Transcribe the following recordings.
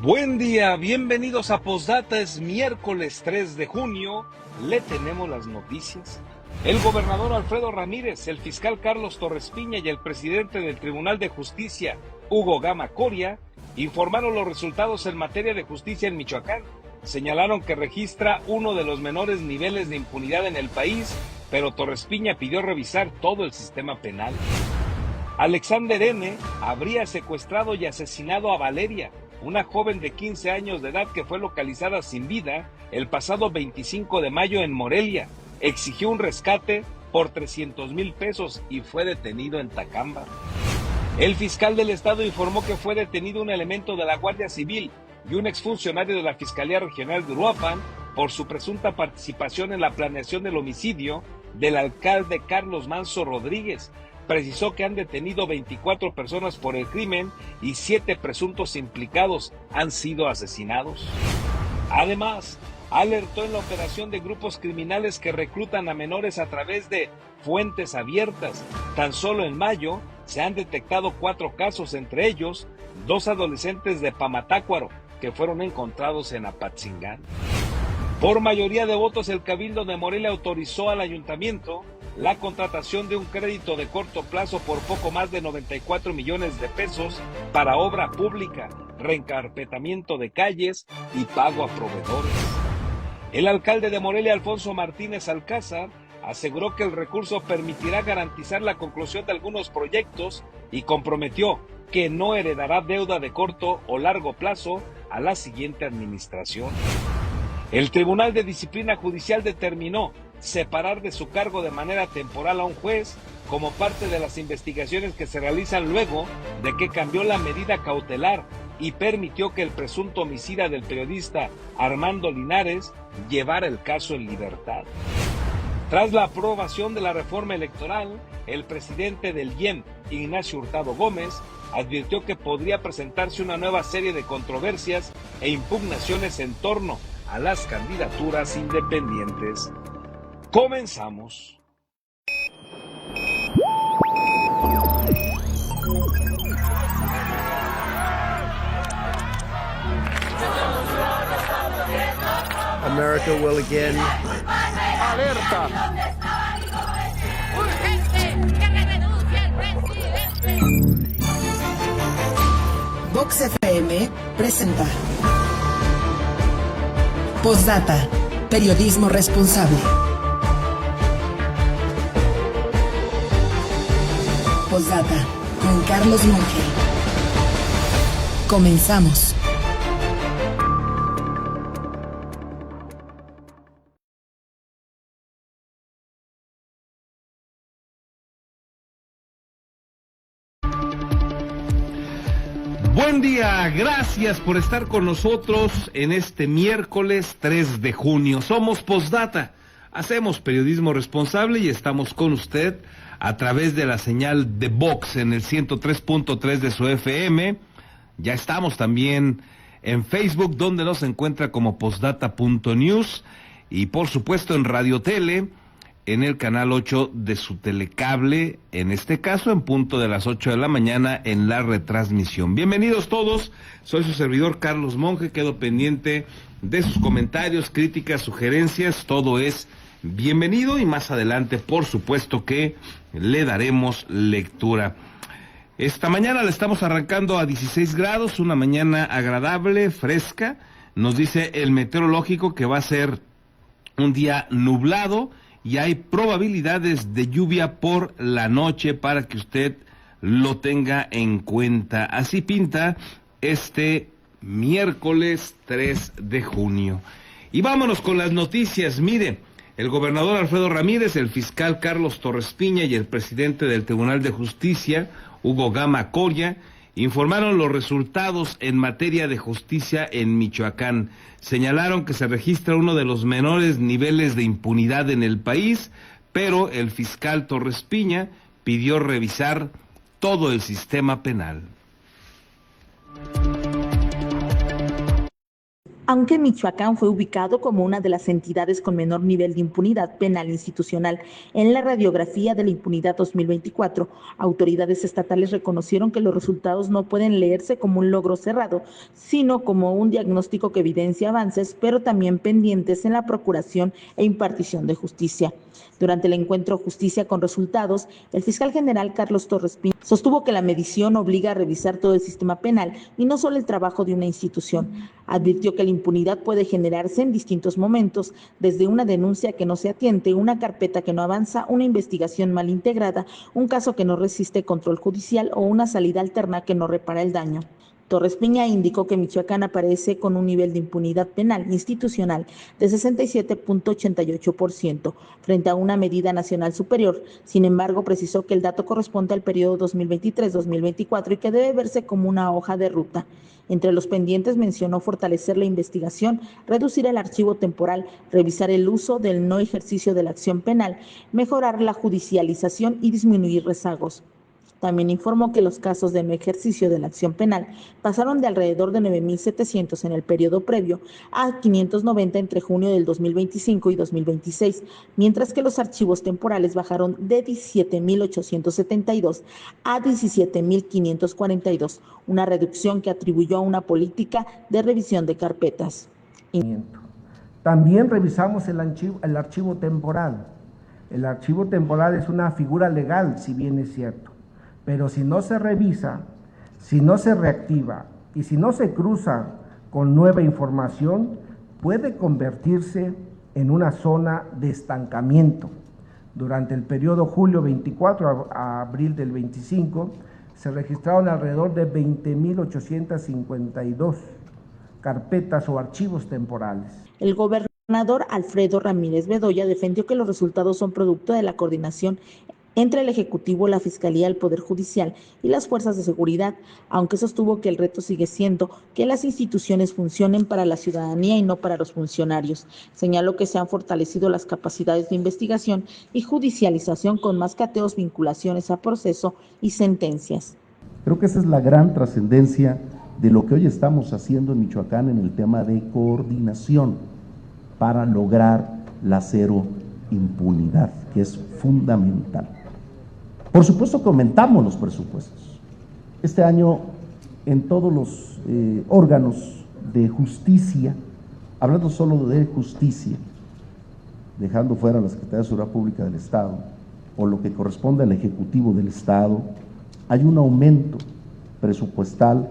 Buen día, bienvenidos a Postdata, es miércoles 3 de junio, le tenemos las noticias. El gobernador Alfredo Ramírez, el fiscal Carlos Torres Piña y el presidente del Tribunal de Justicia, Hugo Gama Coria, informaron los resultados en materia de justicia en Michoacán. Señalaron que registra uno de los menores niveles de impunidad en el país, pero Torres Piña pidió revisar todo el sistema penal. Alexander N. habría secuestrado y asesinado a Valeria, una joven de 15 años de edad que fue localizada sin vida el pasado 25 de mayo en Morelia. Exigió un rescate por 300,000 pesos y fue detenido en Tacámbaro. El fiscal del estado informó que fue detenido un elemento de la Guardia Civil y un exfuncionario de la Fiscalía Regional de Uruapan por su presunta participación en la planeación del homicidio del alcalde Carlos Manso Rodríguez. Precisó que han detenido 24 personas por el crimen y 7 presuntos implicados han sido asesinados. Además, alertó en la operación de grupos criminales que reclutan a menores a través de fuentes abiertas. Tan solo en mayo se han detectado 4 casos, entre ellos 2 adolescentes de Pamatácuaro que fueron encontrados en Apatzingán. Por mayoría de votos, el Cabildo de Morelia autorizó al ayuntamiento la contratación de un crédito de corto plazo por poco más de 94 millones de pesos para obra pública, reencarpetamiento de calles y pago a proveedores. El alcalde de Morelia, Alfonso Martínez Alcázar, aseguró que el recurso permitirá garantizar la conclusión de algunos proyectos y comprometió que no heredará deuda de corto o largo plazo a la siguiente administración. El Tribunal de Disciplina Judicial determinó separar de su cargo de manera temporal a un juez como parte de las investigaciones que se realizan luego de que cambió la medida cautelar y permitió que el presunto homicida del periodista Armando Linares llevara el caso en libertad. Tras la aprobación de la reforma electoral, el presidente del IEM, Ignacio Hurtado Gómez, advirtió que podría presentarse una nueva serie de controversias e impugnaciones en torno a las candidaturas independientes. Comenzamos. America will again. Alerta. ¡Urgente! ¡Que renuncie el presidente! Vox FM presenta Postdata, periodismo responsable. Postdata, con Carlos Monge. Comenzamos. Buen día, gracias por estar con nosotros en este miércoles 3 de junio. Somos Postdata, hacemos periodismo responsable y estamos con usted a través de la señal de Vox en el 103.3 de su FM. Ya estamos también en Facebook, donde nos encuentra como postdata.news, y por supuesto en Radio Tele, en el canal 8 de su telecable, en este caso en punto de las 8 de la mañana en la retransmisión. Bienvenidos todos, soy su servidor Carlos Monge, quedo pendiente de sus comentarios, críticas, sugerencias, todo es bienvenido y más adelante por supuesto que le daremos lectura. Esta mañana le estamos arrancando a 16 grados, una mañana agradable, fresca, nos dice el meteorológico que va a ser un día nublado, y hay probabilidades de lluvia por la noche para que usted lo tenga en cuenta. Así pinta este miércoles 3 de junio. Y vámonos con las noticias. Mire, el gobernador Alfredo Ramírez, el fiscal Carlos Torres Piña y el presidente del Tribunal de Justicia, Hugo Gama Coria, informaron los resultados en materia de justicia en Michoacán. Señalaron que se registra uno de los menores niveles de impunidad en el país, pero el fiscal Torres Piña pidió revisar todo el sistema penal. Aunque Michoacán fue ubicado como una de las entidades con menor nivel de impunidad penal institucional en la radiografía de la impunidad 2024, autoridades estatales reconocieron que los resultados no pueden leerse como un logro cerrado, sino como un diagnóstico que evidencia avances, pero también pendientes en la procuración e impartición de justicia. Durante el encuentro Justicia con Resultados, el fiscal general Carlos Torres Piña sostuvo que la medición obliga a revisar todo el sistema penal y no solo el trabajo de una institución. Advirtió que la impunidad puede generarse en distintos momentos, desde una denuncia que no se atiende, una carpeta que no avanza, una investigación mal integrada, un caso que no resiste control judicial o una salida alterna que no repara el daño. Torres Piña indicó que Michoacán aparece con un nivel de impunidad penal institucional de 67.88% frente a una medida nacional superior. Sin embargo, precisó que el dato corresponde al periodo 2023-2024 y que debe verse como una hoja de ruta. Entre los pendientes mencionó fortalecer la investigación, reducir el archivo temporal, revisar el uso del no ejercicio de la acción penal, mejorar la judicialización y disminuir rezagos. También informó que los casos de no ejercicio de la acción penal pasaron de alrededor de 9.700 en el periodo previo a 590 entre junio del 2025 y 2026, mientras que los archivos temporales bajaron de 17.872 a 17.542, una reducción que atribuyó a una política de revisión de carpetas. También revisamos el archivo temporal. El archivo temporal es una figura legal, si bien es cierto. Pero si no se revisa, si no se reactiva y si no se cruza con nueva información, puede convertirse en una zona de estancamiento. Durante el periodo julio 24 a abril del 25, se registraron alrededor de 20.852 carpetas o archivos temporales. El gobernador Alfredo Ramírez Bedoya defendió que los resultados son producto de la coordinación entre el Ejecutivo, la Fiscalía, el Poder Judicial y las fuerzas de seguridad, aunque sostuvo que el reto sigue siendo que las instituciones funcionen para la ciudadanía y no para los funcionarios. Señaló que se han fortalecido las capacidades de investigación y judicialización con más cateos, vinculaciones a proceso y sentencias. Creo que esa es la gran trascendencia de lo que hoy estamos haciendo en Michoacán en el tema de coordinación para lograr la cero impunidad, que es fundamental. Por supuesto que aumentamos los presupuestos. Este año en todos los órganos de justicia, hablando solo de justicia, dejando fuera la Secretaría de Seguridad Pública del Estado o lo que corresponde al Ejecutivo del Estado, hay un aumento presupuestal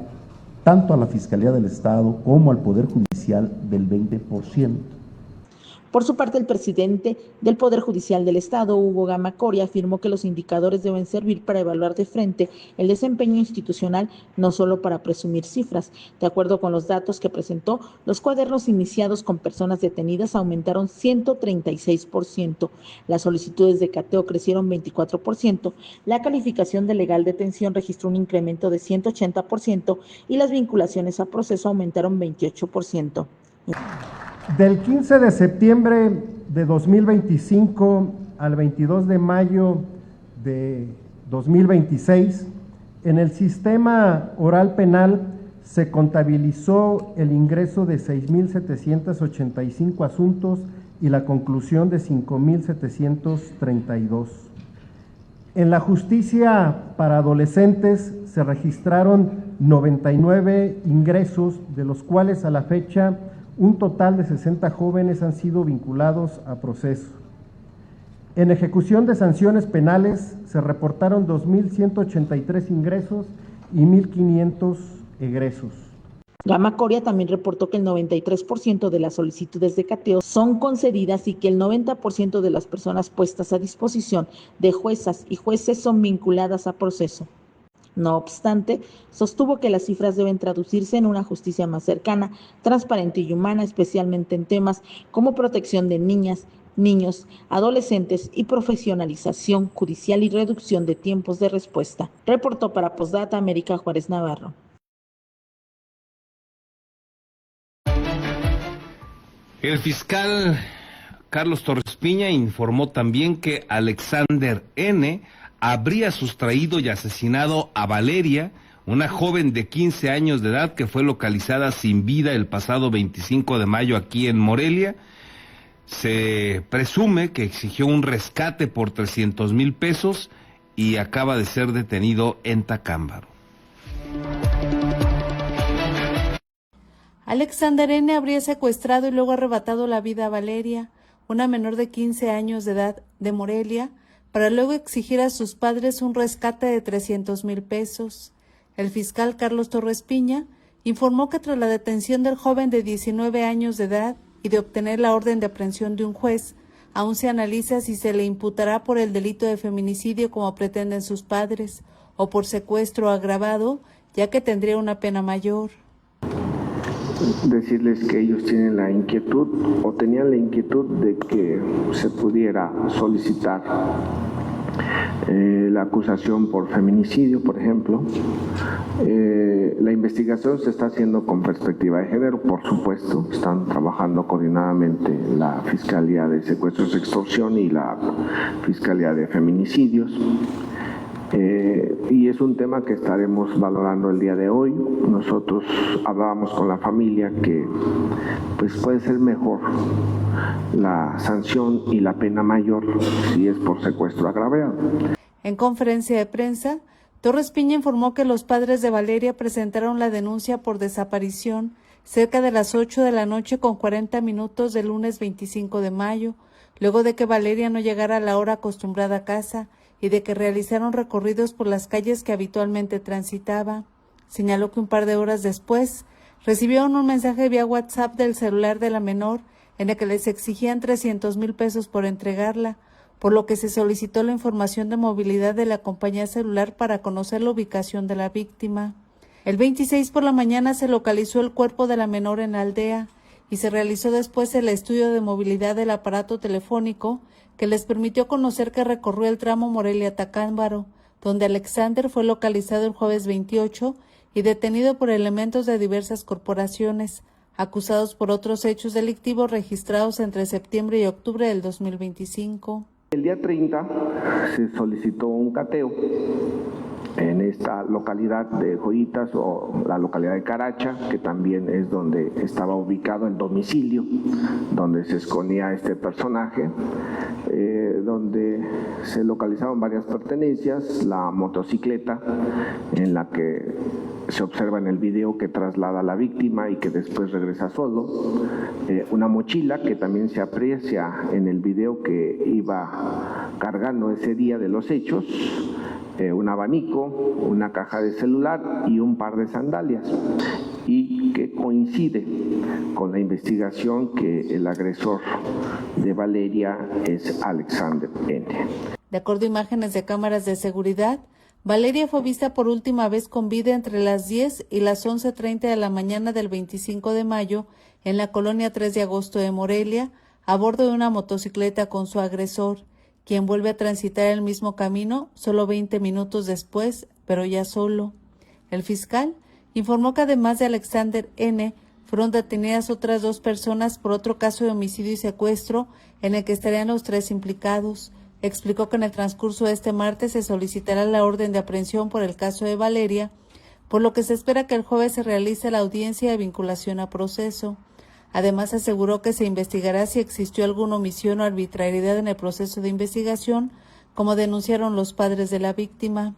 tanto a la Fiscalía del Estado como al Poder Judicial del 20%. Por su parte, el presidente del Poder Judicial del Estado, Hugo Gama Coria, afirmó que los indicadores deben servir para evaluar de frente el desempeño institucional, no solo para presumir cifras. De acuerdo con los datos que presentó, los cuadernos iniciados con personas detenidas aumentaron 136%, las solicitudes de cateo crecieron 24%, la calificación de legal detención registró un incremento de 180% y las vinculaciones a proceso aumentaron 28%. Del 15 de septiembre de 2025 al 22 de mayo de 2026, en el sistema oral penal se contabilizó el ingreso de 6.785 asuntos y la conclusión de 5.732. En la justicia para adolescentes se registraron 99 ingresos, de los cuales a la fecha un total de 60 jóvenes han sido vinculados a proceso. En ejecución de sanciones penales se reportaron 2.183 ingresos y 1.500 egresos. Gama Coria también reportó que el 93% de las solicitudes de cateo son concedidas y que el 90% de las personas puestas a disposición de juezas y jueces son vinculadas a proceso. No obstante, sostuvo que las cifras deben traducirse en una justicia más cercana, transparente y humana, especialmente en temas como protección de niñas, niños, adolescentes y profesionalización judicial y reducción de tiempos de respuesta. Reportó para Postdata América Juárez Navarro. El fiscal Carlos Torres Piña informó también que Alexander N. habría sustraído y asesinado a Valeria, una joven de 15 años de edad que fue localizada sin vida el pasado 25 de mayo aquí en Morelia. Se presume que exigió un rescate por 300,000 pesos y acaba de ser detenido en Tacámbaro. Alexander N. habría secuestrado y luego arrebatado la vida a Valeria, una menor de 15 años de edad de Morelia, para luego exigir a sus padres un rescate de 300,000 pesos. El fiscal Carlos Torres Piña informó que tras la detención del joven de 19 años de edad y de obtener la orden de aprehensión de un juez, aún se analiza si se le imputará por el delito de feminicidio como pretenden sus padres, o por secuestro agravado, ya que tendría una pena mayor. Decirles que ellos tienen la inquietud o tenían la inquietud de que se pudiera solicitar la acusación por feminicidio, por ejemplo. La investigación se está haciendo con perspectiva de género, por supuesto. Están trabajando coordinadamente la Fiscalía de Secuestros y Extorsión y la Fiscalía de Feminicidios. Y es un tema que estaremos valorando el día de hoy. Nosotros hablábamos con la familia que pues puede ser mejor la sanción y la pena mayor si es por secuestro agravado. En conferencia de prensa, Torres Piña informó que los padres de Valeria presentaron la denuncia por desaparición cerca de las 8 de la noche con 40 minutos del lunes 25 de mayo, luego de que Valeria no llegara a la hora acostumbrada a casa y de que realizaron recorridos por las calles que habitualmente transitaba. Señaló que un par de horas después recibieron un mensaje vía WhatsApp del celular de la menor en el que les exigían 300,000 pesos por entregarla, por lo que se solicitó la información de movilidad de la compañía celular para conocer la ubicación de la víctima. El 26 por la mañana se localizó el cuerpo de la menor en la aldea y se realizó después el estudio de movilidad del aparato telefónico que les permitió conocer que recorrió el tramo Morelia-Tacámbaro, donde Alexander fue localizado el jueves 28 y detenido por elementos de diversas corporaciones, acusados por otros hechos delictivos registrados entre septiembre y octubre del 2025. El día 30 se solicitó un cateo en esta localidad de Joyitas o la localidad de Caracha, que también es donde estaba ubicado el domicilio, donde se escondía este personaje, donde se localizaron varias pertenencias, la motocicleta en la que se observa en el video que traslada a la víctima y que después regresa solo, una mochila que también se aprecia en el video que iba cargando ese día de los hechos, un abanico, una caja de celular y un par de sandalias, y que coincide con la investigación que el agresor de Valeria es Alexander N. De acuerdo a imágenes de cámaras de seguridad, Valeria fue vista por última vez con vida entre las 10 y las 11:30 de la mañana del 25 de mayo en la colonia 3 de agosto de Morelia, a bordo de una motocicleta con su agresor, quien vuelve a transitar el mismo camino solo 20 minutos después, pero ya solo. El fiscal informó que además de Alexander N., fueron detenidas otras 2 personas por otro caso de homicidio y secuestro en el que estarían los 3 implicados. Explicó que en el transcurso de este martes se solicitará la orden de aprehensión por el caso de Valeria, por lo que se espera que el jueves se realice la audiencia de vinculación a proceso. Además, aseguró que se investigará si existió alguna omisión o arbitrariedad en el proceso de investigación, como denunciaron los padres de la víctima.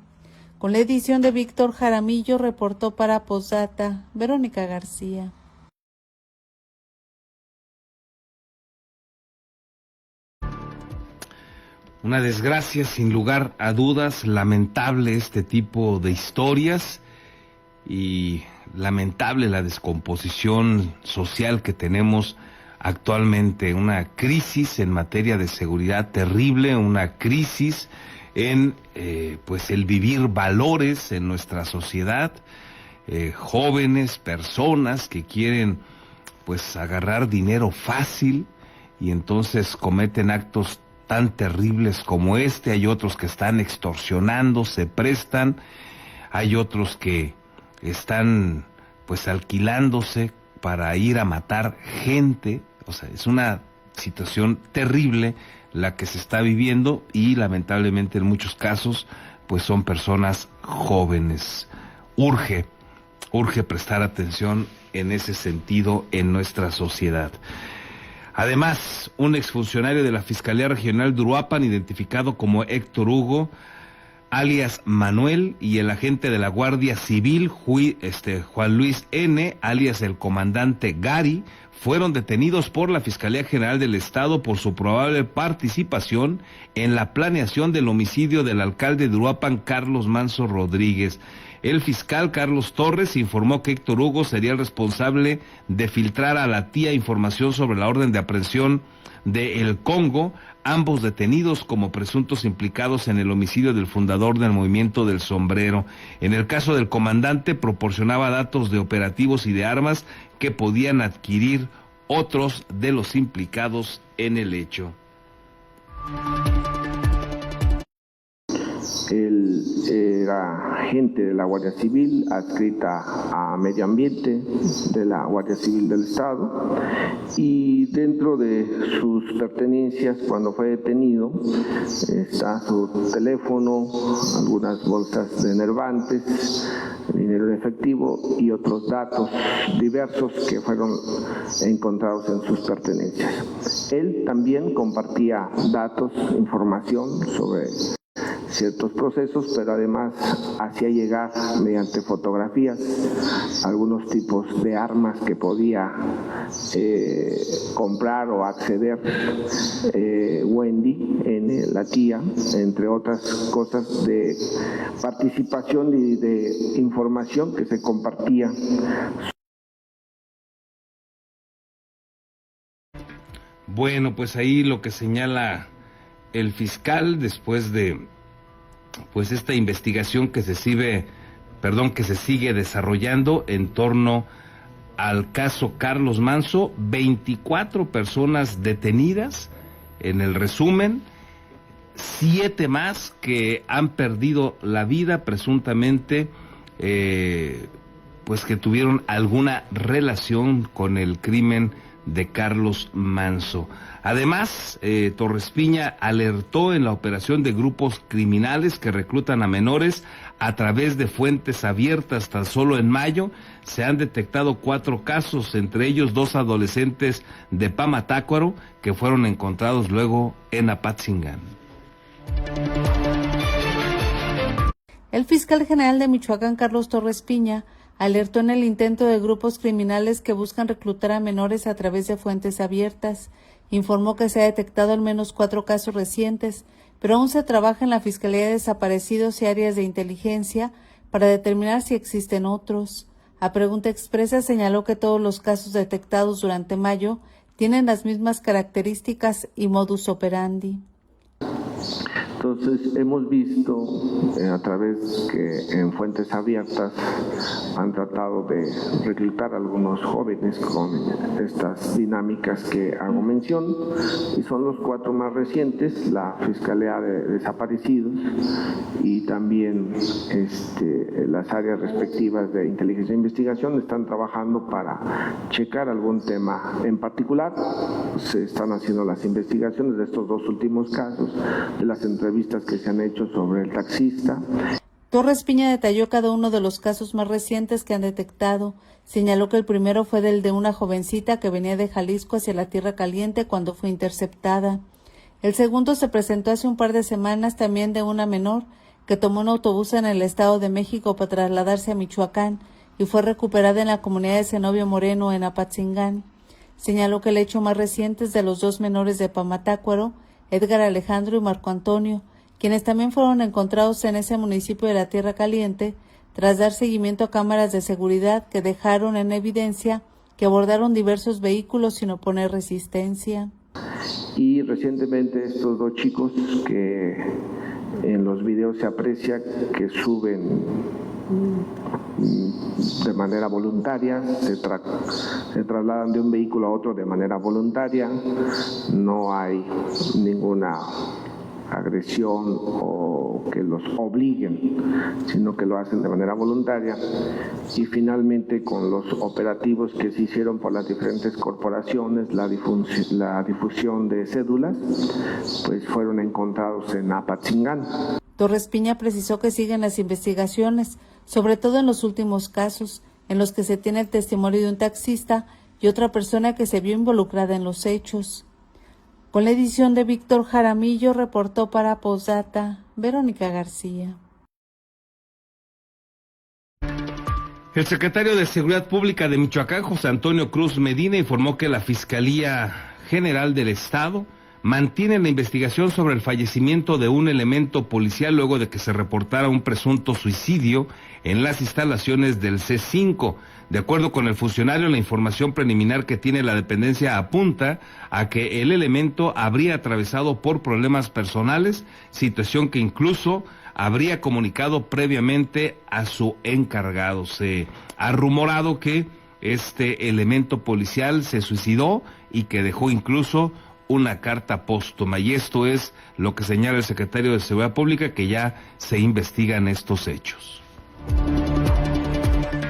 Con la edición de Víctor Jaramillo, reportó para Postdata Verónica García. Una desgracia, sin lugar a dudas, lamentable este tipo de historias y lamentable la descomposición social que tenemos actualmente, una crisis en materia de seguridad terrible, una crisis en pues el vivir valores en nuestra sociedad, jóvenes, personas que quieren pues agarrar dinero fácil y entonces cometen actos tan terribles como este. Hay otros que están extorsionando, se prestan, hay otros que están pues alquilándose para ir a matar gente. O sea, es una situación terrible la que se está viviendo y lamentablemente en muchos casos pues son personas jóvenes. urge prestar atención en ese sentido en nuestra sociedad. Además, un exfuncionario de la Fiscalía Regional de Uruapan, identificado como Héctor Hugo, alias Manuel, y el agente de la Guardia Civil, Juan Luis N., alias el comandante Gary, fueron detenidos por la Fiscalía General del Estado por su probable participación en la planeación del homicidio del alcalde de Uruapan, Carlos Manso Rodríguez. El fiscal Carlos Torres informó que Héctor Hugo sería el responsable de filtrar a la tía información sobre la orden de aprehensión de El Congo, ambos detenidos como presuntos implicados en el homicidio del fundador del Movimiento del Sombrero. En el caso del comandante, proporcionaba datos de operativos y de armas que podían adquirir otros de los implicados en el hecho. Él era agente de la Guardia Civil, adscrita a Medio Ambiente de la Guardia Civil del Estado, y dentro de sus pertenencias cuando fue detenido está su teléfono, algunas bolsas de enervantes, dinero en efectivo y otros datos diversos que fueron encontrados en sus pertenencias. Él también compartía datos, información sobre ciertos procesos, pero además hacía llegar mediante fotografías algunos tipos de armas que podía comprar o acceder Wendy en la tía, entre otras cosas de participación y de información que se compartía. Bueno, pues ahí lo que señala el fiscal después de esta investigación que se sigue desarrollando en torno al caso Carlos Manso. 24 personas detenidas en el resumen, 7 más que han perdido la vida presuntamente, pues que tuvieron alguna relación con el crimen de Carlos Manso. Además, Torres Piña alertó en la operación de grupos criminales que reclutan a menores a través de fuentes abiertas. Tan solo en mayo se han detectado 4 casos, entre ellos 2 adolescentes de Pamatácuaro que fueron encontrados luego en Apatzingán. El fiscal general de Michoacán, Carlos Torres Piña, alertó en el intento de grupos criminales que buscan reclutar a menores a través de fuentes abiertas. Informó que se ha detectado al menos 4 casos recientes, pero aún se trabaja en la Fiscalía de Desaparecidos y áreas de inteligencia para determinar si existen otros. A pregunta expresa señaló que todos los casos detectados durante mayo tienen las mismas características y modus operandi. Entonces hemos visto a través que en fuentes abiertas han tratado de reclutar a algunos jóvenes con estas dinámicas que hago mención, y son los 4 más recientes, la Fiscalía de Desaparecidos y también las áreas respectivas de inteligencia e investigación están trabajando para checar algún tema en particular. Se están haciendo las investigaciones de estos 2 últimos casos, de las entrevistas que se han hecho sobre el taxista. Torres Piña detalló cada uno de los casos más recientes que han detectado. Señaló que el primero fue del de una jovencita que venía de Jalisco hacia la Tierra Caliente cuando fue interceptada. El segundo se presentó hace un par de semanas, también de una menor que tomó un autobús en el Estado de México para trasladarse a Michoacán y fue recuperada en la comunidad de Zenobio Moreno en Apatzingán. Señaló que el hecho más reciente es de los 2 menores de Pamatácuaro, Edgar Alejandro y Marco Antonio, quienes también fueron encontrados en ese municipio de la Tierra Caliente tras dar seguimiento a cámaras de seguridad que dejaron en evidencia que abordaron diversos vehículos sin oponer resistencia. Y recientemente estos 2 chicos que en los videos se aprecia que suben de manera voluntaria, se trasladan de un vehículo a otro de manera voluntaria, no hay ninguna agresión o que los obliguen, sino que lo hacen de manera voluntaria. Y finalmente, con los operativos que se hicieron por las diferentes corporaciones, la difusión de cédulas, pues fueron encontrados en Apatzingán. Torres Piña precisó que siguen las investigaciones, sobre todo en los últimos casos, en los que se tiene el testimonio de un taxista y otra persona que se vio involucrada en los hechos. Con la edición de Víctor Jaramillo, reportó para Posdata Verónica García. El secretario de Seguridad Pública de Michoacán, José Antonio Cruz Medina, informó que la Fiscalía General del Estado mantiene la investigación sobre el fallecimiento de un elemento policial luego de que se reportara un presunto suicidio en las instalaciones del C5. De acuerdo con el funcionario, la información preliminar que tiene la dependencia apunta a que el elemento habría atravesado por problemas personales, situación que incluso habría comunicado previamente a su encargado. Se ha rumorado que este elemento policial se suicidó y que dejó incluso una carta póstuma, y esto es lo que señala el secretario de Seguridad Pública, que ya se investigan estos hechos.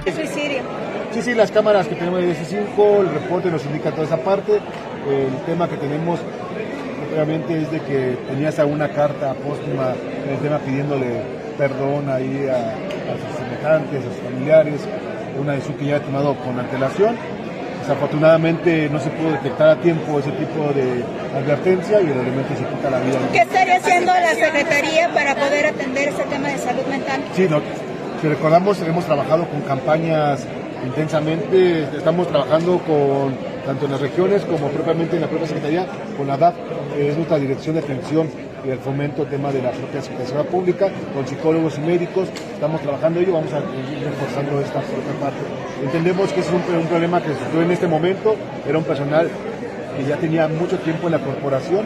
Suicidio. Sí, las cámaras que tenemos de C5, el reporte nos indica toda esa parte. El tema que tenemos obviamente es de que tenías alguna carta póstuma en el tema pidiéndole perdón ahí a sus semejantes, a sus familiares, una decisión que ya ha tomado con antelación. Desafortunadamente no se pudo detectar a tiempo ese tipo de advertencia y el elemento se quita la vida. ¿Qué estaría haciendo la Secretaría para poder atender ese tema de salud mental? Sí, si recordamos, hemos trabajado con campañas intensamente, estamos trabajando tanto en las regiones como propiamente en la propia Secretaría, con la DAP, es nuestra Dirección de Atención y el Fomento, tema de la propia Secretaría de Seguridad Pública, con psicólogos y médicos, estamos trabajando ello, vamos a ir reforzando esta otra parte. Entendemos que es un problema que surgió en este momento, era un personal que ya tenía mucho tiempo en la corporación,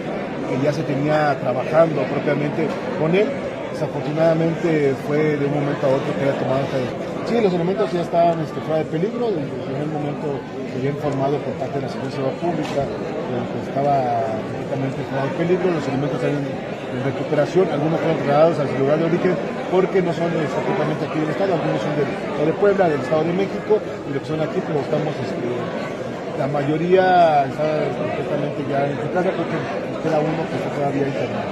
que ya se tenía trabajando propiamente con él. Desafortunadamente fue de un momento a otro que haya tomado esta decisión. Sí, los elementos ya estaban fuera de peligro, desde el primer momento se había informado por parte de la Secretaría de Seguridad Pública que estaba completamente fuera de peligro, los elementos están en recuperación, algunos fueron trasladados al lugar de origen porque no son completamente aquí del Estado, algunos son de Puebla, del Estado de México, y los que son aquí, pero estamos, la mayoría está completamente ya en su casa, porque queda uno que está todavía internado.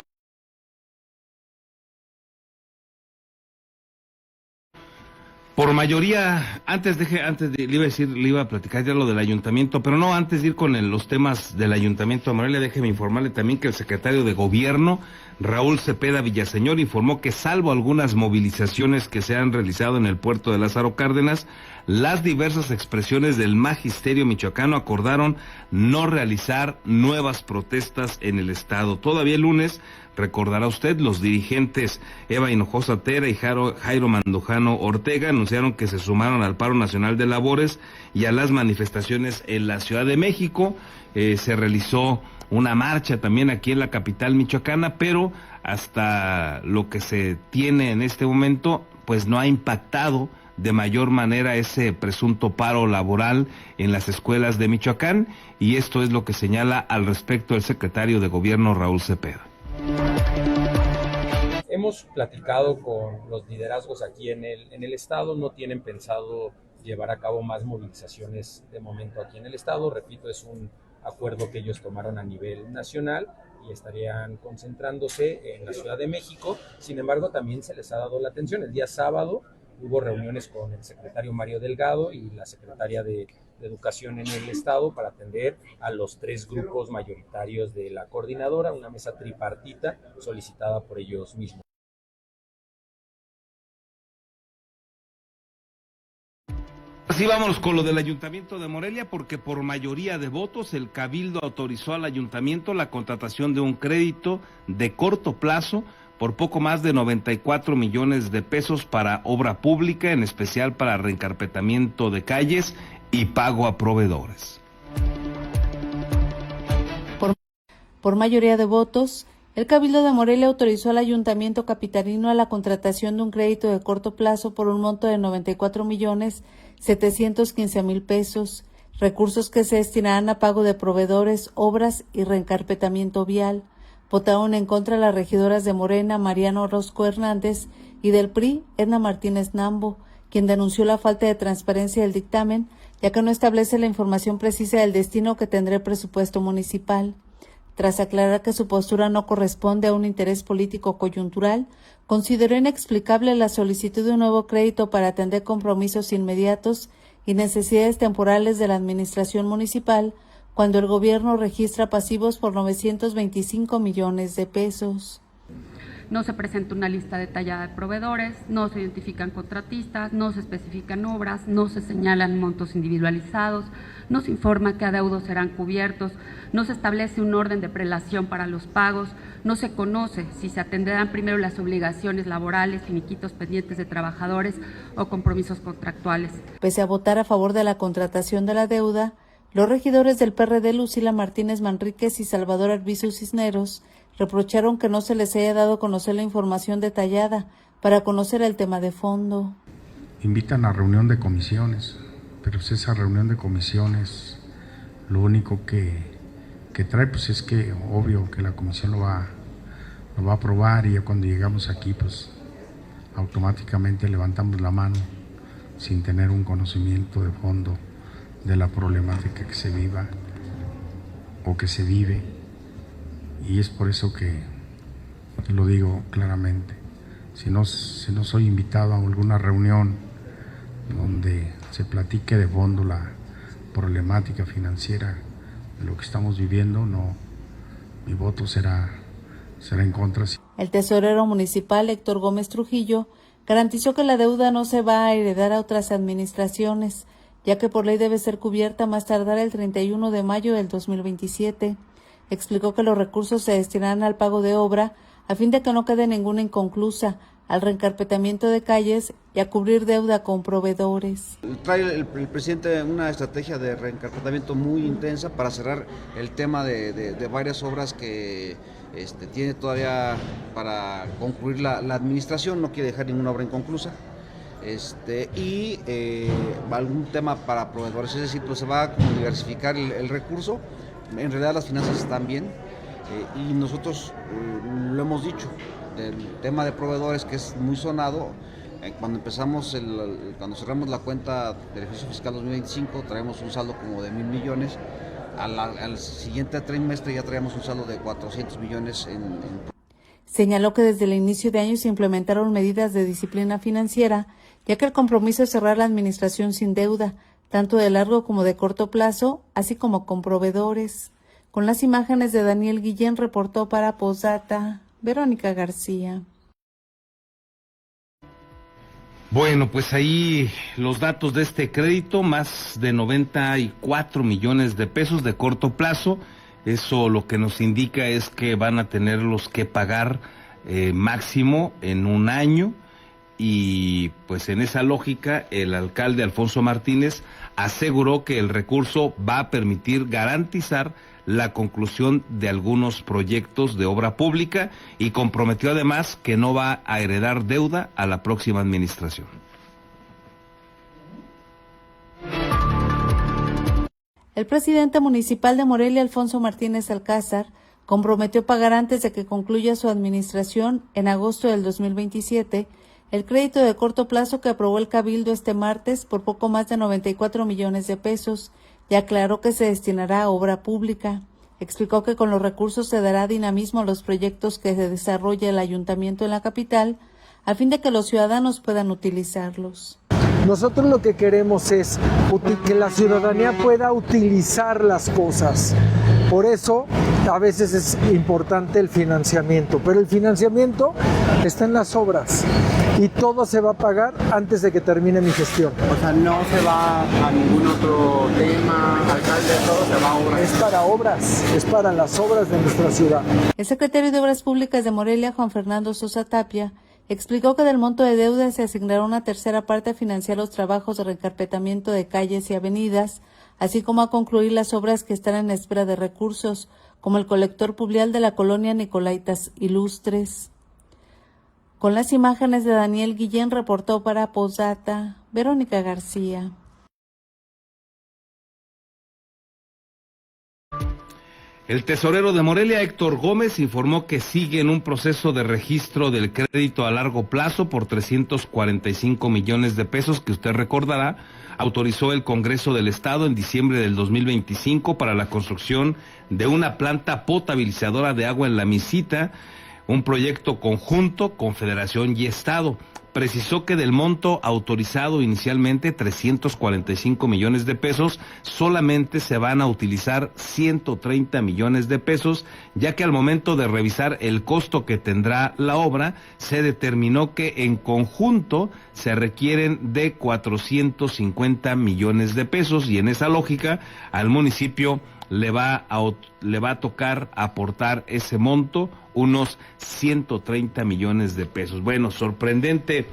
Por mayoría, le iba a platicar ya lo del ayuntamiento, pero no, antes de ir con los temas del ayuntamiento de Morelia, déjeme informarle también que el secretario de Gobierno, Raúl Cepeda Villaseñor, informó que salvo algunas movilizaciones que se han realizado en el puerto de Lázaro Cárdenas, las diversas expresiones del magisterio michoacano acordaron no realizar nuevas protestas en el estado. Todavía el lunes, recordará usted, los dirigentes Eva Hinojosa Tera y Jairo Mandujano Ortega anunciaron que se sumaron al paro nacional de labores y a las manifestaciones en la Ciudad de México. Se realizó una marcha también aquí en la capital michoacana, pero hasta lo que se tiene en este momento, pues no ha impactado de mayor manera ese presunto paro laboral en las escuelas de Michoacán, y esto es lo que señala al respecto el secretario de Gobierno, Raúl Cepeda. Hemos platicado con los liderazgos aquí en el estado, no tienen pensado llevar a cabo más movilizaciones de momento aquí en el estado. Repito, es un acuerdo que ellos tomaron a nivel nacional y estarían concentrándose en la Ciudad de México. Sin embargo, también se les ha dado la atención. El día sábado hubo reuniones con el secretario Mario Delgado y la secretaria de Educación en el estado para atender a los 3 grupos mayoritarios de la coordinadora, una mesa tripartita solicitada por ellos mismos. Así vámonos con lo del Ayuntamiento de Morelia, porque por mayoría de votos el Cabildo autorizó al Ayuntamiento la contratación de un crédito de corto plazo por poco más de 94 millones de pesos para obra pública, en especial para reencarpetamiento de calles y pago a proveedores. Por mayoría de votos, el Cabildo de Morelia autorizó al Ayuntamiento capitalino a la contratación de un crédito de corto plazo por un monto de 94.715.000 pesos, recursos que se destinarán a pago de proveedores, obras y reencarpetamiento vial. Votaron en contra las regidoras de Morena, Mariano Orozco Hernández, y del PRI, Edna Martínez Nambo, quien denunció la falta de transparencia del dictamen, ya que no establece la información precisa del destino que tendrá el presupuesto municipal. Tras aclarar que su postura no corresponde a un interés político coyuntural, consideró inexplicable la solicitud de un nuevo crédito para atender compromisos inmediatos y necesidades temporales de la administración municipal, cuando el gobierno registra pasivos por 925 millones de pesos. No se presenta una lista detallada de proveedores, no se identifican contratistas, no se especifican obras, no se señalan montos individualizados, no se informa qué adeudos serán cubiertos, no se establece un orden de prelación para los pagos, no se conoce si se atenderán primero las obligaciones laborales, finiquitos pendientes de trabajadores o compromisos contractuales. Pese a votar a favor de la contratación de la deuda, los regidores del PRD Lucila Martínez Manríquez y Salvador Arbizu Cisneros reprocharon que no se les haya dado a conocer la información detallada para conocer el tema de fondo. Invitan a reunión de comisiones, pero pues esa reunión de comisiones lo único que trae pues es que obvio que la comisión lo va a aprobar, y ya cuando llegamos aquí pues automáticamente levantamos la mano sin tener un conocimiento de fondo de la problemática que se viva o que se vive. Y es por eso que lo digo claramente, si no soy invitado a alguna reunión donde se platique de fondo la problemática financiera de lo que estamos viviendo, no, mi voto será en contra. El tesorero municipal Héctor Gómez Trujillo garantizó que la deuda no se va a heredar a otras administraciones, ya que por ley debe ser cubierta más tardar el 31 de mayo del 2027. Explicó que los recursos se destinarán al pago de obra a fin de que no quede ninguna inconclusa, al reencarpetamiento de calles y a cubrir deuda con proveedores. Trae el presidente una estrategia de reencarpetamiento muy intensa para cerrar el tema de varias obras que tiene todavía para concluir la administración, no quiere dejar ninguna obra inconclusa. Y algún tema para proveedores, es decir, pues se va a como diversificar el recurso. En realidad las finanzas están bien, y nosotros lo hemos dicho, del tema de proveedores que es muy sonado. Cuando cerramos la cuenta del ejercicio fiscal 2025 traemos un saldo como de 1,000 millones, al siguiente trimestre ya traemos un saldo de 400 millones Señaló que desde el inicio de año se implementaron medidas de disciplina financiera, ya que el compromiso es cerrar la administración sin deuda, tanto de largo como de corto plazo, así como con proveedores. Con las imágenes de Daniel Guillén, reportó para Posdata Verónica García. Bueno, pues ahí los datos de este crédito, más de 94 millones de pesos de corto plazo. Eso lo que nos indica es que van a tenerlos que pagar máximo en un año. Y pues en esa lógica el alcalde Alfonso Martínez aseguró que el recurso va a permitir garantizar la conclusión de algunos proyectos de obra pública, y comprometió además que no va a heredar deuda a la próxima administración. El presidente municipal de Morelia, Alfonso Martínez Alcázar, comprometió pagar antes de que concluya su administración, en agosto del 2027, el crédito de corto plazo que aprobó el Cabildo este martes por poco más de 94 millones de pesos, y aclaró que se destinará a obra pública. Explicó que con los recursos se dará dinamismo a los proyectos que se desarrolla el ayuntamiento en la capital, a fin de que los ciudadanos puedan utilizarlos. Nosotros lo que queremos es que la ciudadanía pueda utilizar las cosas. Por eso a veces es importante el financiamiento, pero el financiamiento está en las obras y todo se va a pagar antes de que termine mi gestión. O sea, no se va a ningún otro tema, alcalde, todo se va a obras. Es para obras, es para las obras de nuestra ciudad. El secretario de Obras Públicas de Morelia, Juan Fernando Sosa Tapia, explicó que del monto de deuda se asignará una tercera parte a financiar los trabajos de reencarpetamiento de calles y avenidas, así como a concluir las obras que están en espera de recursos, como el colector pluvial de la colonia Nicolaitas Ilustres. Con las imágenes de Daniel Guillén, reportó para Posdata Verónica García. El tesorero de Morelia, Héctor Gómez, informó que sigue en un proceso de registro del crédito a largo plazo por 345 millones de pesos que usted recordará, autorizó el Congreso del Estado en diciembre del 2025 para la construcción de una planta potabilizadora de agua en La Misita, un proyecto conjunto con Federación y Estado. Precisó que del monto autorizado inicialmente, 345 millones de pesos, solamente se van a utilizar 130 millones de pesos, ya que al momento de revisar el costo que tendrá la obra, se determinó que en conjunto se requieren de 450 millones de pesos, y en esa lógica al municipio le va a tocar aportar ese monto, unos 130 millones de pesos. Bueno, sorprendente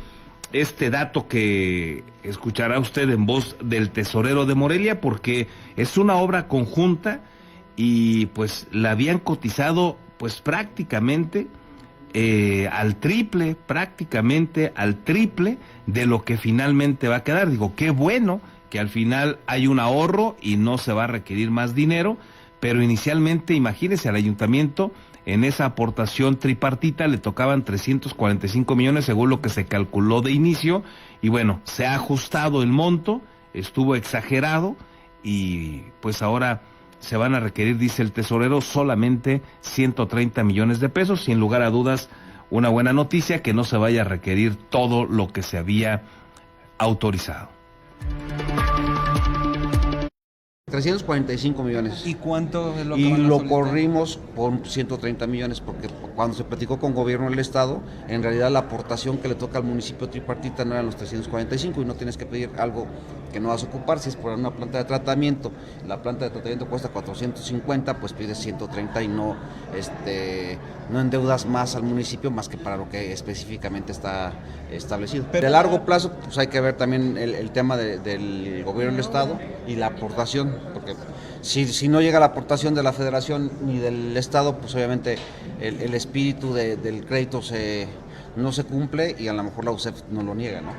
este dato que escuchará usted en voz del tesorero de Morelia, porque es una obra conjunta y pues la habían cotizado pues prácticamente al triple de lo que finalmente va a quedar. Digo, qué bueno que al final hay un ahorro y no se va a requerir más dinero, pero inicialmente, imagínese, al ayuntamiento en esa aportación tripartita le tocaban 345 millones según lo que se calculó de inicio, y bueno, se ha ajustado el monto, estuvo exagerado y pues ahora se van a requerir, dice el tesorero, solamente 130 millones de pesos, sin lugar a dudas una buena noticia, que no se vaya a requerir todo lo que se había autorizado. 345 millones. ¿Y cuánto es lo que y van a lo solicitar? corrimos por 130 millones, porque cuando se platicó con gobierno del estado, en realidad la aportación que le toca al municipio tripartita no eran los 345, y no tienes que pedir algo que no vas a ocupar. Si es por una planta de tratamiento, la planta de tratamiento cuesta 450, pues pides 130 y no endeudas más al municipio más que para lo que específicamente está establecido. De largo plazo, pues hay que ver también el tema del gobierno del estado y la aportación, porque si no llega la aportación de la federación ni del estado, pues obviamente el espíritu del crédito no se cumple, y a lo mejor la UCEF no lo niega, ¿no?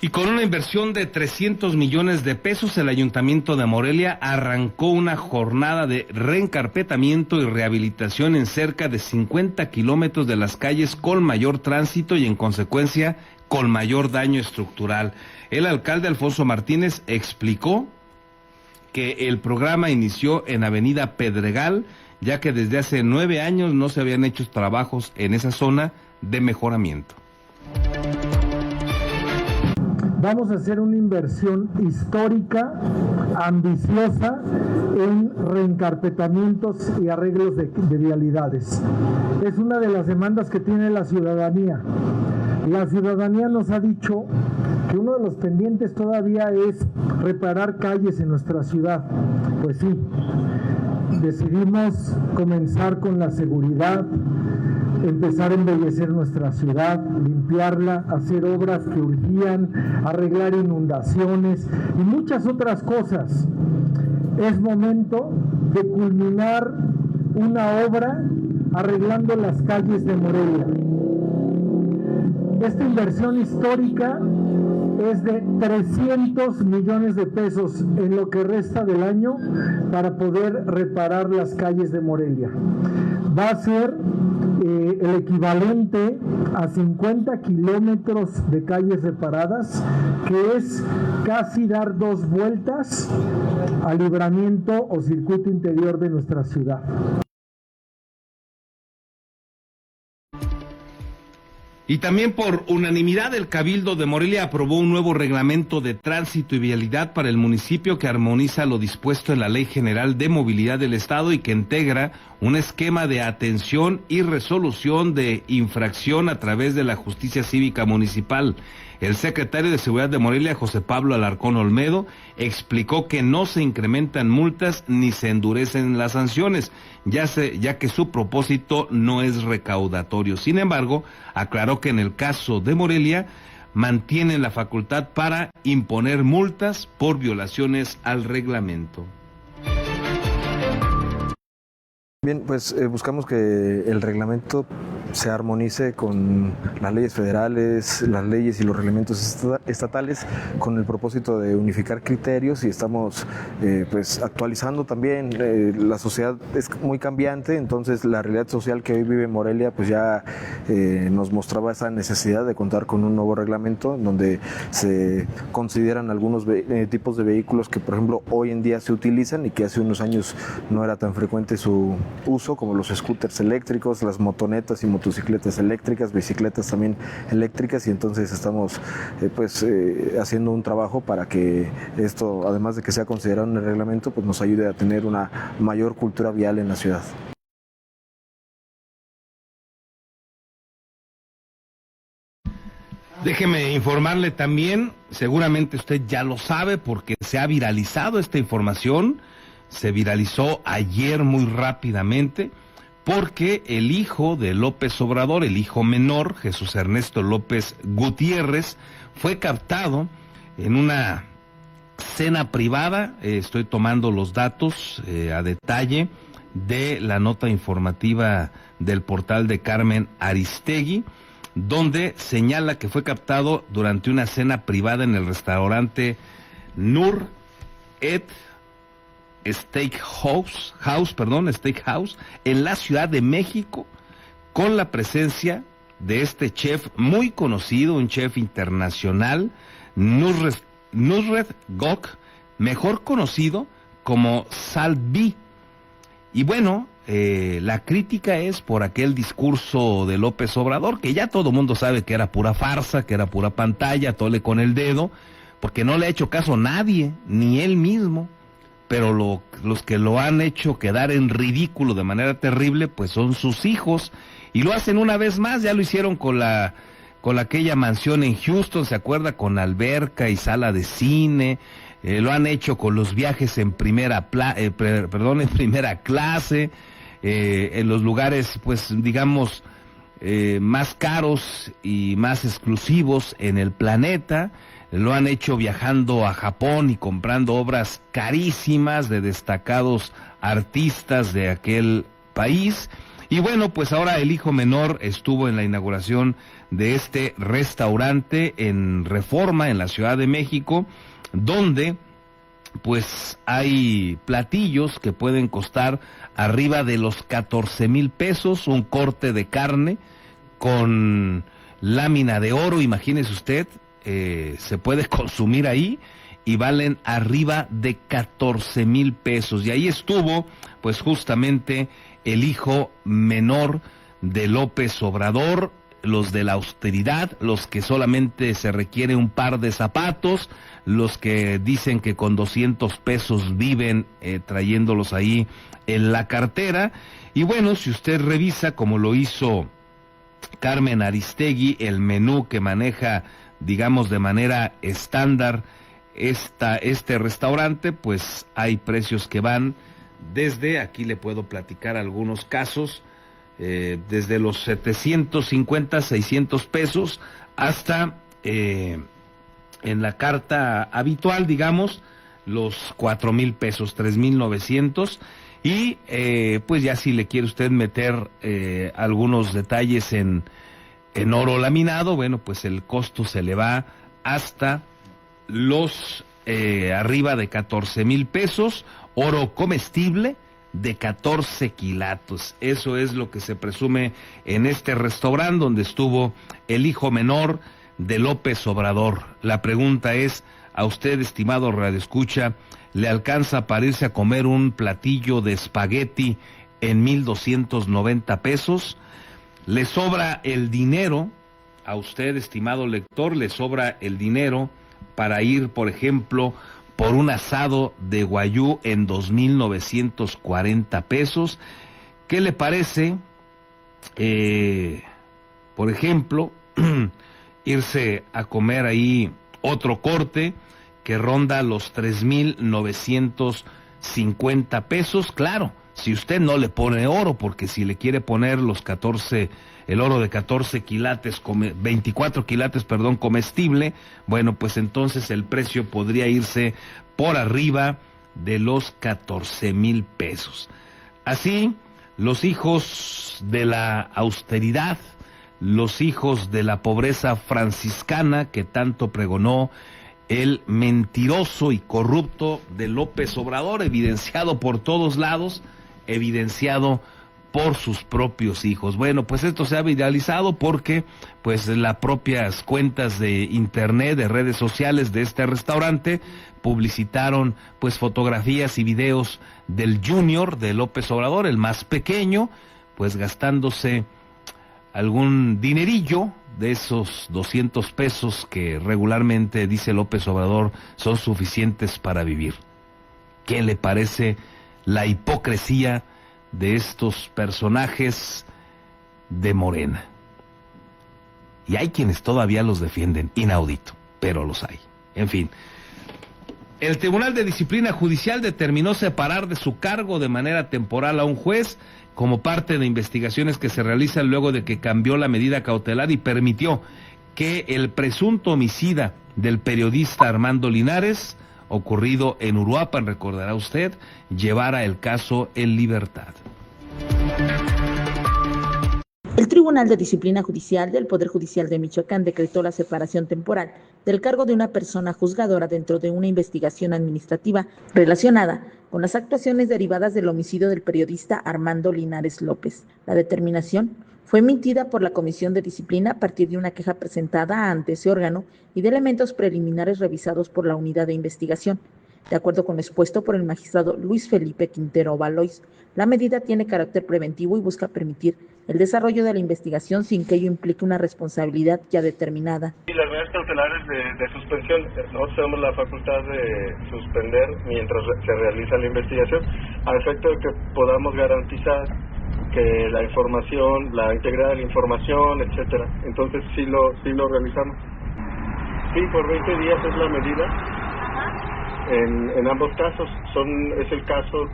Y con una inversión de 300 millones de pesos, el Ayuntamiento de Morelia arrancó una jornada de reencarpetamiento y rehabilitación en cerca de 50 kilómetros de las calles con mayor tránsito y en consecuencia con mayor daño estructural. El alcalde Alfonso Martínez explicó que el programa inició en Avenida Pedregal, ya que desde hace 9 años no se habían hecho trabajos en esa zona de mejoramiento. Vamos a hacer una inversión histórica, ambiciosa, en reencarpetamientos y arreglos de vialidades. Es una de las demandas que tiene la ciudadanía. La ciudadanía nos ha dicho que uno de los pendientes todavía es reparar calles en nuestra ciudad. Pues sí, decidimos comenzar con la seguridad, empezar a embellecer nuestra ciudad, limpiarla, hacer obras que urgían, arreglar inundaciones y muchas otras cosas. Es momento de culminar una obra arreglando las calles de Morelia. Esta inversión histórica es de 300 millones de pesos en lo que resta del año para poder reparar las calles de Morelia. Va a ser el equivalente a 50 kilómetros de calles reparadas, que es casi dar 2 vueltas al libramiento o circuito interior de nuestra ciudad. Y también por unanimidad el Cabildo de Morelia aprobó un nuevo reglamento de tránsito y vialidad para el municipio que armoniza lo dispuesto en la Ley General de Movilidad del Estado y que integra un esquema de atención y resolución de infracción a través de la Justicia Cívica Municipal. El secretario de Seguridad de Morelia, José Pablo Alarcón Olmedo, explicó que no se incrementan multas ni se endurecen las sanciones, ya que su propósito no es recaudatorio. Sin embargo, aclaró que en el caso de Morelia mantienen la facultad para imponer multas por violaciones al reglamento. Bien, pues buscamos que el reglamento se armonice con las leyes federales, las leyes y los reglamentos estatales, con el propósito de unificar criterios, y estamos pues actualizando también. La sociedad es muy cambiante, entonces la realidad social que hoy vive Morelia pues ya nos mostraba esa necesidad de contar con un nuevo reglamento en donde se consideran algunos tipos de vehículos que por ejemplo hoy en día se utilizan y que hace unos años no era tan frecuente su uso, como los scooters eléctricos, las motonetas y motocicletas eléctricas, bicicletas también eléctricas, y entonces estamos haciendo un trabajo para que esto, además de que sea considerado en el reglamento, pues nos ayude a tener una mayor cultura vial en la ciudad. Déjeme informarle también, seguramente usted ya lo sabe porque se ha viralizado esta información, se viralizó ayer muy rápidamente, porque el hijo de López Obrador, el hijo menor, Jesús Ernesto López Gutiérrez, fue captado en una cena privada. Estoy tomando los datos a detalle de la nota informativa del portal de Carmen Aristegui, donde señala que fue captado durante una cena privada en el restaurante Nur Et Steakhouse en la Ciudad de México, con la presencia de este chef muy conocido, un chef internacional, Nusret Gok, mejor conocido como Salvi. Y bueno, la crítica es por aquel discurso de López Obrador, que ya todo mundo sabe que era pura farsa, que era pura pantalla, tole con el dedo, porque no le ha hecho caso a nadie, ni él mismo. Pero los que lo han hecho quedar en ridículo de manera terrible, pues son sus hijos, y lo hacen una vez más. Ya lo hicieron con aquella mansión en Houston, ¿se acuerda? Con alberca y sala de cine. Lo han hecho con los viajes en primera clase, en los lugares, pues digamos, más caros y más exclusivos en el planeta. Lo han hecho viajando a Japón y comprando obras carísimas de destacados artistas de aquel país. Y bueno, pues ahora el hijo menor estuvo en la inauguración de este restaurante en Reforma, en la Ciudad de México, donde pues hay platillos que pueden costar arriba de los 14,000 pesos, un corte de carne con lámina de oro, imagínese usted. Se puede consumir ahí y valen arriba de 14,000 pesos. Y ahí estuvo, pues justamente, el hijo menor de López Obrador, los de la austeridad, los que solamente se requiere un par de zapatos, los que dicen que con 200 pesos viven trayéndolos ahí en la cartera. Y bueno, si usted revisa, como lo hizo Carmen Aristegui, el menú que maneja, digamos, de manera estándar este restaurante, pues hay precios que van desde, aquí le puedo platicar algunos casos, desde los 750, 600 pesos hasta en la carta habitual, digamos, los 4,000 pesos, 3,900. Y pues ya si le quiere usted meter algunos detalles en oro laminado, bueno, pues el costo se le va hasta los arriba de 14,000 pesos, oro comestible de 14 quilates. Eso es lo que se presume en este restaurante donde estuvo el hijo menor de López Obrador. La pregunta es, a usted, estimado radioescucha, ¿le alcanza para irse a comer un platillo de espagueti en 1,290 pesos? ¿Le sobra el dinero? A usted, estimado lector, ¿le sobra el dinero para ir, por ejemplo, por un asado de guayú en 2,940 pesos? ¿Qué le parece, por ejemplo, irse a comer ahí otro corte que ronda los 3,950 pesos? Claro, si usted no le pone oro, porque si le quiere poner el oro de 14 quilates, 24 quilates, comestible, bueno, pues entonces el precio podría irse por arriba de los 14,000 pesos. Así, los hijos de la austeridad, los hijos de la pobreza franciscana que tanto pregonó el mentiroso y corrupto de López Obrador, evidenciado por todos lados, evidenciado por sus propios hijos. Bueno, pues esto se ha viralizado porque pues las propias cuentas de internet, de redes sociales de este restaurante publicitaron pues fotografías y videos del Junior de López Obrador, el más pequeño, pues gastándose algún dinerillo de esos 200 pesos que regularmente dice López Obrador son suficientes para vivir. ¿Qué le parece la hipocresía de estos personajes de Morena? Y hay quienes todavía los defienden, inaudito, pero los hay. En fin, el Tribunal de Disciplina Judicial determinó separar de su cargo de manera temporal a un juez como parte de investigaciones que se realizan luego de que cambió la medida cautelar y permitió que el presunto homicida del periodista Armando Linares, ocurrido en Uruapan, recordará usted, llevara el caso en libertad. El Tribunal de Disciplina Judicial del Poder Judicial de Michoacán decretó la separación temporal del cargo de una persona juzgadora dentro de una investigación administrativa relacionada con las actuaciones derivadas del homicidio del periodista Armando Linares López. La determinación fue emitida por la Comisión de Disciplina a partir de una queja presentada ante ese órgano y de elementos preliminares revisados por la unidad de investigación. De acuerdo con lo expuesto por el magistrado Luis Felipe Quintero Valois, la medida tiene carácter preventivo y busca permitir el desarrollo de la investigación sin que ello implique una responsabilidad ya determinada. Y las medidas cautelares de suspensión, nosotros tenemos la facultad de suspender mientras se realiza la investigación, a efecto de que podamos garantizar que la información, la integridad de la información, etcétera. Entonces sí lo realizamos. Sí, por 20 días es la medida. En ambos casos es el caso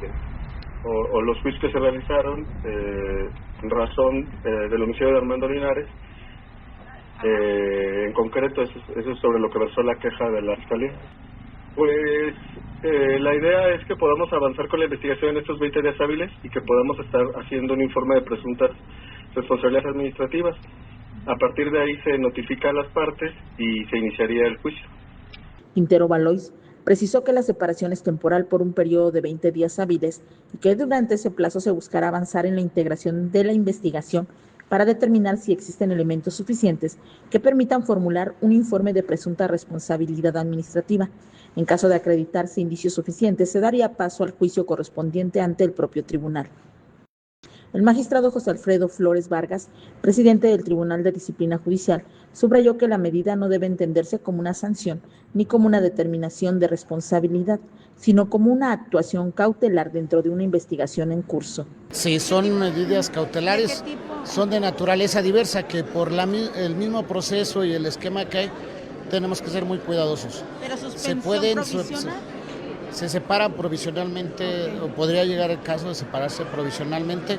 o los juicios que se realizaron en razón del homicidio de Armando Linares. En concreto eso es sobre lo que versó la queja de la Fiscalía. Pues la idea es que podamos avanzar con la investigación en estos 20 días hábiles y que podamos estar haciendo un informe de presuntas responsabilidades administrativas. A partir de ahí se notifica a las partes y se iniciaría el juicio. Quintero Valois precisó que la separación es temporal por un periodo de 20 días hábiles y que durante ese plazo se buscará avanzar en la integración de la investigación para determinar si existen elementos suficientes que permitan formular un informe de presunta responsabilidad administrativa. En caso de acreditarse indicios suficientes, se daría paso al juicio correspondiente ante el propio tribunal. El magistrado José Alfredo Flores Vargas, presidente del Tribunal de Disciplina Judicial, subrayó que la medida no debe entenderse como una sanción ni como una determinación de responsabilidad, sino como una actuación cautelar dentro de una investigación en curso. Sí, son medidas cautelares, son de naturaleza diversa, que por el mismo proceso y el esquema que hay, tenemos que ser muy cuidadosos. ¿Pero suspensión provisional? Se separan provisionalmente, o podría llegar el caso de separarse provisionalmente,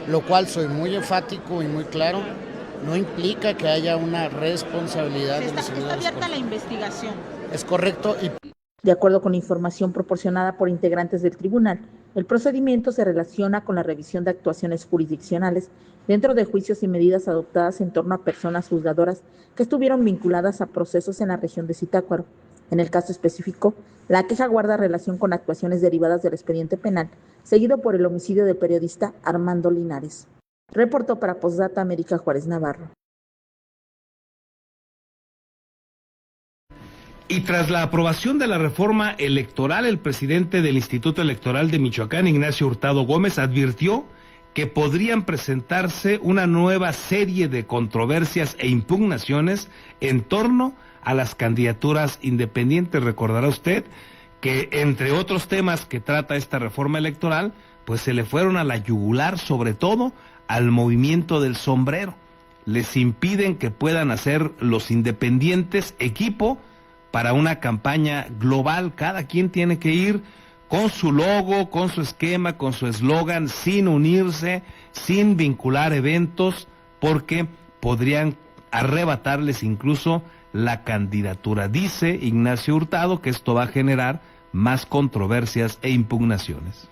lo cual soy muy enfático y muy claro, no implica que haya una responsabilidad de los servidores. Está abierta la investigación. Es correcto. De acuerdo con información proporcionada por integrantes del tribunal, el procedimiento se relaciona con la revisión de actuaciones jurisdiccionales dentro de juicios y medidas adoptadas en torno a personas juzgadoras que estuvieron vinculadas a procesos en la región de Zitácuaro. En el caso específico, la queja guarda relación con actuaciones derivadas del expediente penal, seguido por el homicidio del periodista Armando Linares. Reportó para Postdata América Juárez Navarro. Y tras la aprobación de la reforma electoral, el presidente del Instituto Electoral de Michoacán, Ignacio Hurtado Gómez, advirtió que podrían presentarse una nueva serie de controversias e impugnaciones en torno a las candidaturas independientes. Recordará usted que, entre otros temas que trata esta reforma electoral, pues se le fueron a la yugular, sobre todo al movimiento del sombrero. Les impiden que puedan hacer los independientes equipo para una campaña global. Cada quien tiene que ir con su logo, con su esquema, con su eslogan, sin unirse, sin vincular eventos, porque podrían arrebatarles incluso la candidatura. Dice Ignacio Hurtado que esto va a generar más controversias e impugnaciones.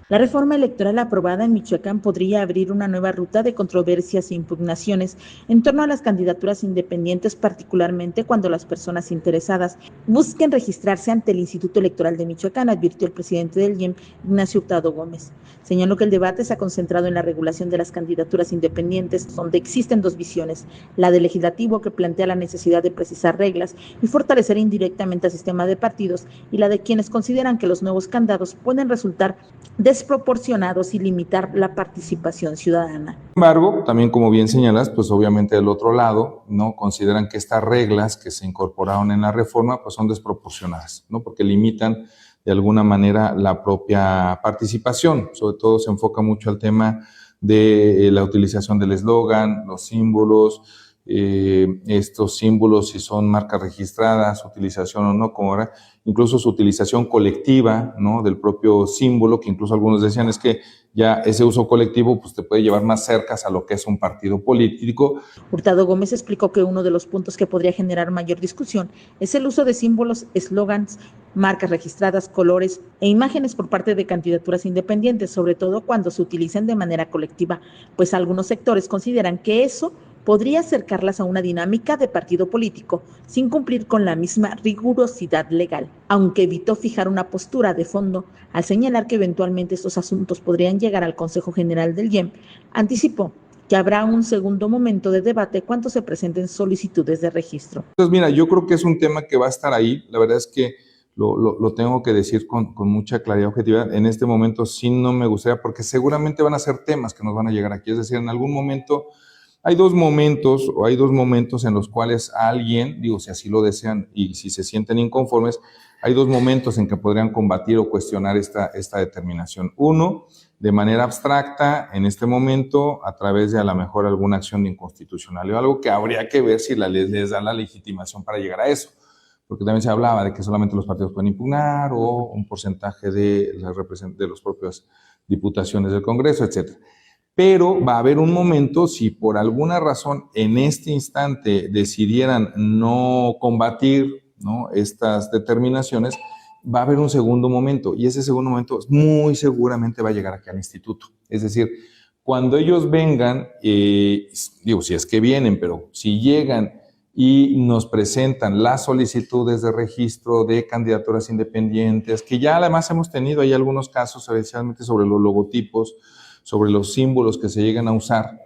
La reforma electoral aprobada en Michoacán podría abrir una nueva ruta de controversias e impugnaciones en torno a las candidaturas independientes, particularmente cuando las personas interesadas busquen registrarse ante el Instituto Electoral de Michoacán, advirtió el presidente del IEM, Ignacio Hurtado Gómez. Señaló que el debate se ha concentrado en la regulación de las candidaturas independientes, donde existen dos visiones: la del legislativo, que plantea la necesidad de precisar reglas y fortalecer indirectamente al sistema de partidos, y la de quienes consideran que los nuevos candados pueden resultar desproporcionados y limitar la participación ciudadana. Sin embargo, también como bien señalas, pues obviamente del otro lado, ¿no? Consideran que estas reglas que se incorporaron en la reforma pues son desproporcionadas, ¿no? Porque limitan de alguna manera la propia participación. Sobre todo se enfoca mucho al tema de la utilización del eslogan, los símbolos, estos símbolos, si son marcas registradas, utilización o no, como ahora, incluso su utilización colectiva, ¿no? Del propio símbolo, que incluso algunos decían es que ya ese uso colectivo pues te puede llevar más cerca a lo que es un partido político. Hurtado Gómez explicó que uno de los puntos que podría generar mayor discusión es el uso de símbolos, eslogans, marcas registradas, colores e imágenes por parte de candidaturas independientes, sobre todo cuando se utilicen de manera colectiva, pues algunos sectores consideran que eso podría acercarlas a una dinámica de partido político sin cumplir con la misma rigurosidad legal, aunque evitó fijar una postura de fondo al señalar que eventualmente estos asuntos podrían llegar al Consejo General del IEM. Anticipó que habrá un segundo momento de debate cuando se presenten solicitudes de registro. Entonces, mira, yo creo que es un tema que va a estar ahí. La verdad es que lo tengo que decir con mucha claridad y objetividad. En este momento sí no me gustaría, porque seguramente van a ser temas que nos van a llegar aquí. Es decir, en algún momento hay dos momentos en los cuales alguien, digo, si así lo desean y si se sienten inconformes, hay dos momentos en que podrían combatir o cuestionar esta determinación. Uno, de manera abstracta, en este momento, a través de a lo mejor alguna acción de inconstitucionalidad o algo que habría que ver si la ley les da la legitimación para llegar a eso. Porque también se hablaba de que solamente los partidos pueden impugnar o un porcentaje de las propias diputaciones del Congreso, etcétera. Pero va a haber un momento, si por alguna razón en este instante decidieran no combatir, ¿no? Estas determinaciones, va a haber un segundo momento, y ese segundo momento muy seguramente va a llegar aquí al instituto. Es decir, cuando ellos vengan, digo, si es que vienen, pero si llegan y nos presentan las solicitudes de registro de candidaturas independientes, que ya además hemos tenido ahí algunos casos, especialmente sobre los logotipos, sobre los símbolos que se llegan a usar,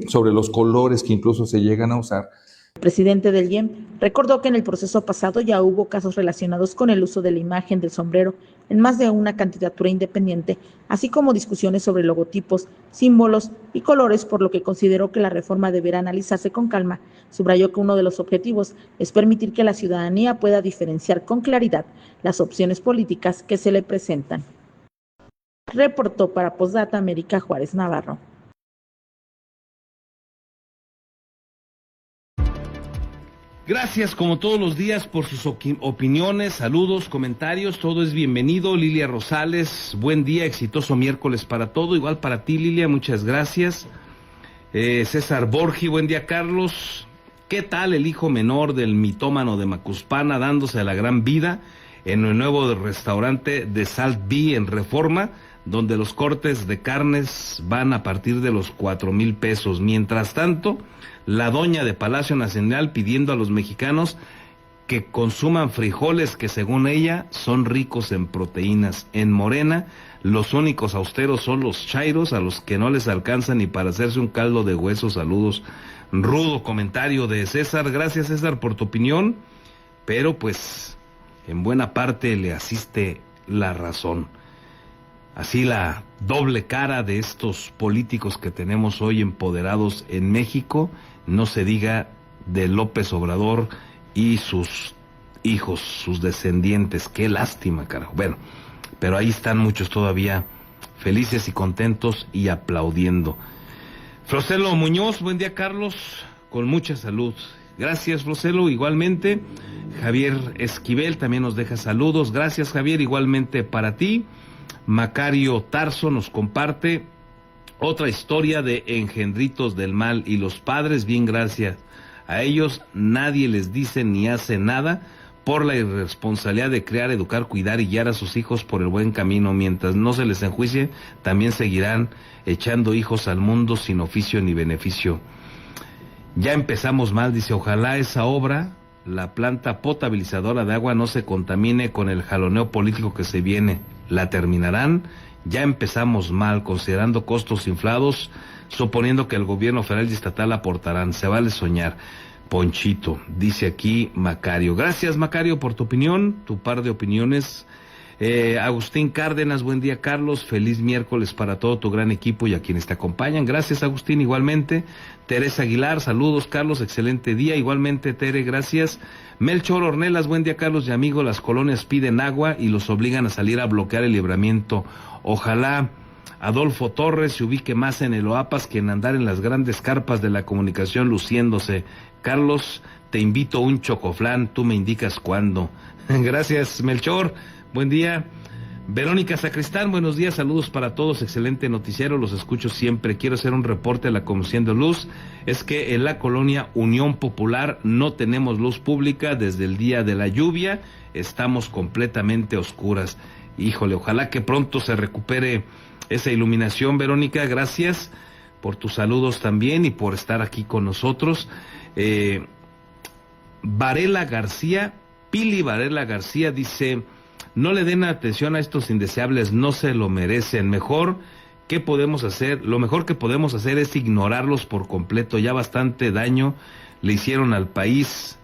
sobre los colores que incluso se llegan a usar. El presidente del IEM recordó que en el proceso pasado ya hubo casos relacionados con el uso de la imagen del sombrero en más de una candidatura independiente, así como discusiones sobre logotipos, símbolos y colores, por lo que consideró que la reforma deberá analizarse con calma. Subrayó que uno de los objetivos es permitir que la ciudadanía pueda diferenciar con claridad las opciones políticas que se le presentan. Reportó para Postdata América Juárez Navarro. Gracias como todos los días por sus opiniones, saludos, comentarios, todo es bienvenido. Lilia Rosales, buen día, exitoso miércoles para todo, igual para ti Lilia, muchas gracias. César Borgi, buen día Carlos. ¿Qué tal el hijo menor del mitómano de Macuspana dándose a la gran vida en el nuevo restaurante de Salt Bee en Reforma, donde los cortes de carnes van a partir de los 4,000 pesos? Mientras tanto, la doña de Palacio Nacional pidiendo a los mexicanos que consuman frijoles que según ella son ricos en proteínas. En Morena, los únicos austeros son los chairos, a los que no les alcanza ni para hacerse un caldo de huesos. Saludos. Rudo comentario de César. Gracias César por tu opinión, pero pues en buena parte le asiste la razón. Así la doble cara de estos políticos que tenemos hoy empoderados en México, no se diga de López Obrador y sus hijos, sus descendientes. Qué lástima, carajo. Bueno, pero ahí están muchos todavía felices y contentos y aplaudiendo. Frocelo Muñoz, buen día Carlos, con mucha salud. Gracias Frocelo, igualmente. Javier Esquivel también nos deja saludos. Gracias Javier, igualmente para ti. Macario Tarso nos comparte otra historia de engendritos del mal y los padres, bien gracias a ellos, nadie les dice ni hace nada por la irresponsabilidad de criar, educar, cuidar y guiar a sus hijos por el buen camino. Mientras no se les enjuicie, también seguirán echando hijos al mundo sin oficio ni beneficio. Ya empezamos mal, dice, ojalá esa obra, la planta potabilizadora de agua, no se contamine con el jaloneo político que se viene. La terminarán. Ya empezamos mal, considerando costos inflados, suponiendo que el gobierno federal y estatal aportarán. Se vale soñar. Ponchito, dice aquí Macario. Gracias, Macario, por tu opinión, tu par de opiniones. Agustín Cárdenas, buen día, Carlos, feliz miércoles para todo tu gran equipo y a quienes te acompañan. Gracias, Agustín, igualmente. Teresa Aguilar, saludos, Carlos, excelente día. Igualmente, Tere, gracias. Melchor Ornelas, buen día, Carlos y amigo. Las colonias piden agua y los obligan a salir a bloquear el libramiento. Ojalá Adolfo Torres se ubique más en el OAPAS que en andar en las grandes carpas de la comunicación luciéndose. Carlos, te invito a un chocoflán, tú me indicas cuándo. Gracias, Melchor, buen día. Verónica Sacristán, buenos días, saludos para todos, excelente noticiero, los escucho siempre. Quiero hacer un reporte a la Comisión de Luz. Es que en la colonia Unión Popular no tenemos luz pública desde el día de la lluvia, estamos completamente oscuras. Híjole, ojalá que pronto se recupere esa iluminación, Verónica, gracias por tus saludos también y por estar aquí con nosotros. Varela García, Pili Varela García dice, no le den atención a estos indeseables, no se lo merecen. Lo mejor que podemos hacer es ignorarlos por completo. Ya bastante daño le hizo al país,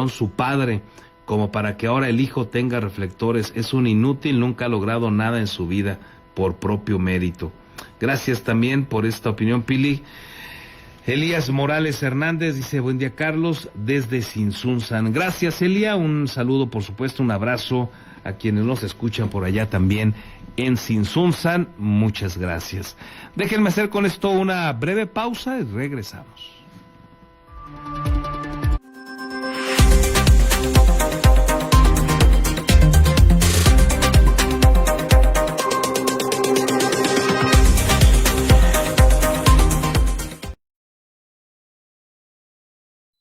su padre, como para que ahora el hijo tenga reflectores. Es un inútil, nunca ha logrado nada en su vida por propio mérito. Gracias también por esta opinión, Pili. Elías Morales Hernández dice, buen día, Carlos, desde Sinsunzan. Gracias, Elia, un saludo, por supuesto, un abrazo a quienes nos escuchan por allá también en Sinsunzan. Muchas gracias. Déjenme hacer con esto una breve pausa y regresamos.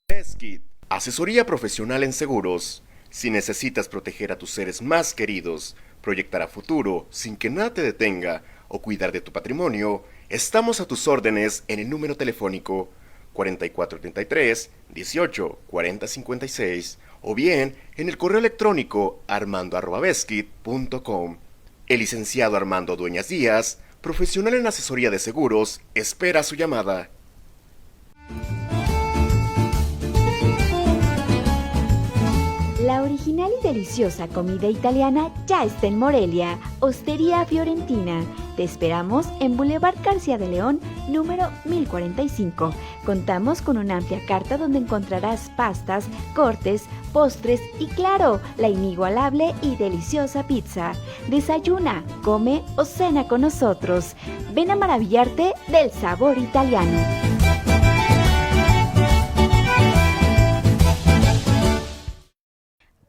Beskid, asesoría profesional en seguros. Si necesitas proteger a tus seres más queridos, proyectar a futuro sin que nada te detenga o cuidar de tu patrimonio, estamos a tus órdenes en el número telefónico 4433-184056 o bien en el correo electrónico armando@beskid.com. El licenciado Armando Dueñas Díaz, profesional en asesoría de seguros, espera su llamada. La original y deliciosa comida italiana ya está en Morelia, Hostería Fiorentina. Te esperamos en Boulevard García de León, número 1045. Contamos con una amplia carta donde encontrarás pastas, cortes, postres y, claro, la inigualable y deliciosa pizza. Desayuna, come o cena con nosotros. Ven a maravillarte del sabor italiano.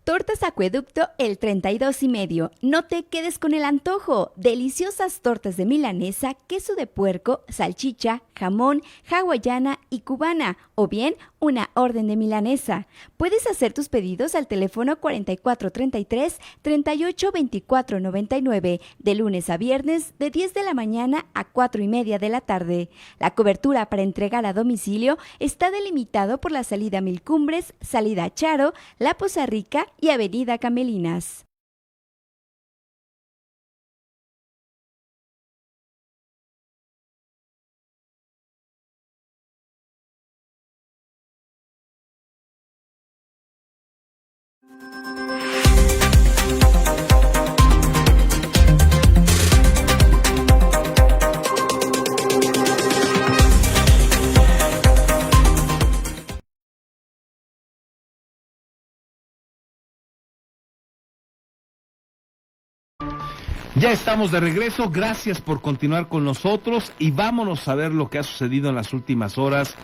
Tortas Acueducto el 32 y medio. No te quedes con el antojo. Deliciosas tortas de milanesa, queso de puerco, salchicha, jamón, hawaiana y cubana. O bien, una orden de milanesa. Puedes hacer tus pedidos al teléfono 4433-382499. De lunes a viernes, de 10 de la mañana a 4:30 de la tarde. La cobertura para entregar a domicilio está delimitado por la salida Mil Cumbres, salida Charo, La Poza Rica y Avenida Camelinas. Ya estamos de regreso, gracias por continuar con nosotros y vámonos a ver lo que ha sucedido en las últimas horas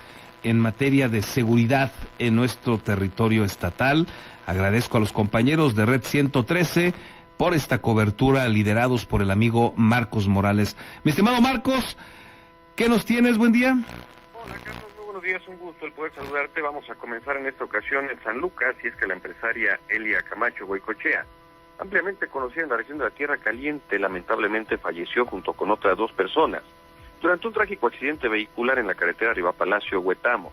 en materia de seguridad en nuestro territorio estatal. Agradezco a los compañeros de Red 113 por esta cobertura, liderados por el amigo Marcos Morales. Mi estimado Marcos, ¿qué nos tienes? Buen día. Hola, Carlos, muy buenos buenos días, un gusto el poder saludarte. Vamos a comenzar en esta ocasión en San Lucas, y es que la empresaria Elia Camacho Goicoechea, ampliamente conocida en la región de la Tierra Caliente, lamentablemente falleció junto con otras 2 personas durante un trágico accidente vehicular en la carretera Rivapalacio-Huetamo.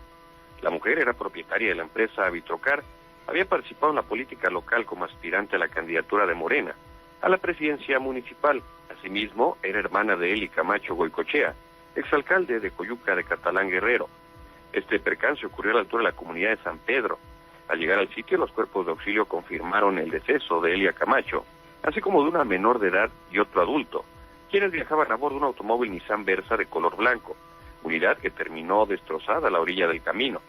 La mujer era propietaria de la empresa Vitrocar, había participado en la política local como aspirante a la candidatura de Morena a la presidencia municipal. Asimismo, era hermana de Eli Camacho Goicoechea, exalcalde de Coyuca de Catalán Guerrero. Este percance ocurrió a la altura de la comunidad de San Pedro. Al llegar al sitio, los cuerpos de auxilio confirmaron el deceso de Elia Camacho, así como de una menor de edad y otro adulto, quienes viajaban a bordo de un automóvil Nissan Versa de color blanco, unidad que terminó destrozada a la orilla del camino.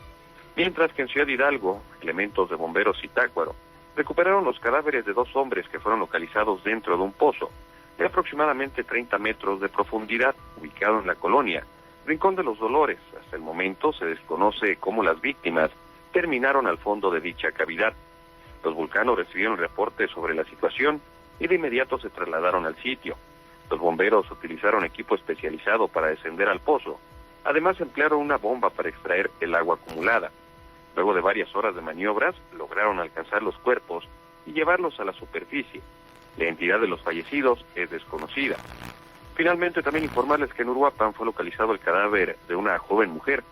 Mientras que en Ciudad Hidalgo, elementos de bomberos Zitácuaro recuperaron los cadáveres de 2 hombres que fueron localizados dentro de un pozo de aproximadamente 30 metros de profundidad, ubicado en la colonia Rincón de los Dolores. Hasta el momento se desconoce cómo las víctimas terminaron al fondo de dicha cavidad. Los vulcanos recibieron reportes sobre la situación y de inmediato se trasladaron al sitio. Los bomberos utilizaron equipo especializado para descender al pozo. Además emplearon una bomba para extraer el agua acumulada. Luego de varias horas de maniobras, lograron alcanzar los cuerpos y llevarlos a la superficie. La identidad de los fallecidos es desconocida. Finalmente, también informarles que en Uruapan fue localizado el cadáver de una joven mujer,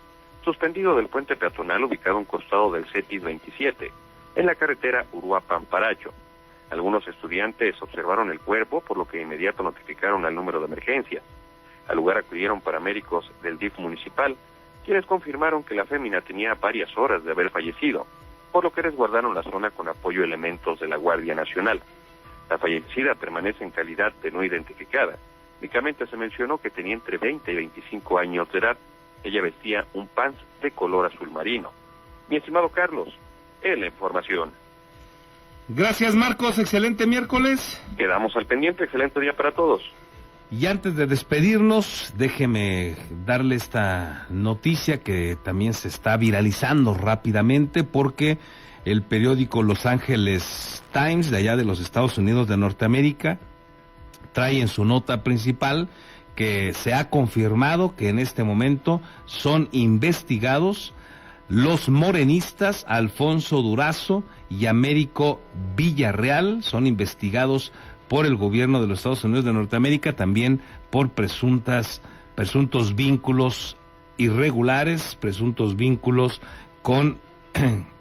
suspendido del puente peatonal ubicado a un costado del CETIS 27, en la carretera Uruapan-Paracho. Algunos estudiantes observaron el cuerpo, por lo que de inmediato notificaron al número de emergencia. Al lugar acudieron paramédicos del DIF municipal, quienes confirmaron que la fémina tenía varias horas de haber fallecido, por lo que resguardaron la zona con apoyo de elementos de la Guardia Nacional. La fallecida permanece en calidad de no identificada. Únicamente se mencionó que tenía entre 20 y 25 años de edad. Ella vestía un pants de color azul marino. Mi estimado Carlos, es la información. Gracias, Marcos, excelente miércoles. Quedamos al pendiente, excelente día para todos. Y antes de despedirnos, déjeme darle esta noticia que también se está viralizando rápidamente, porque el periódico Los Angeles Times, de allá de los Estados Unidos de Norteamérica, trae en su nota principal que se ha confirmado que en este momento son investigados los morenistas Alfonso Durazo y Américo Villarreal. Son investigados por el gobierno de los Estados Unidos de Norteamérica, también por presuntos vínculos irregulares, presuntos vínculos con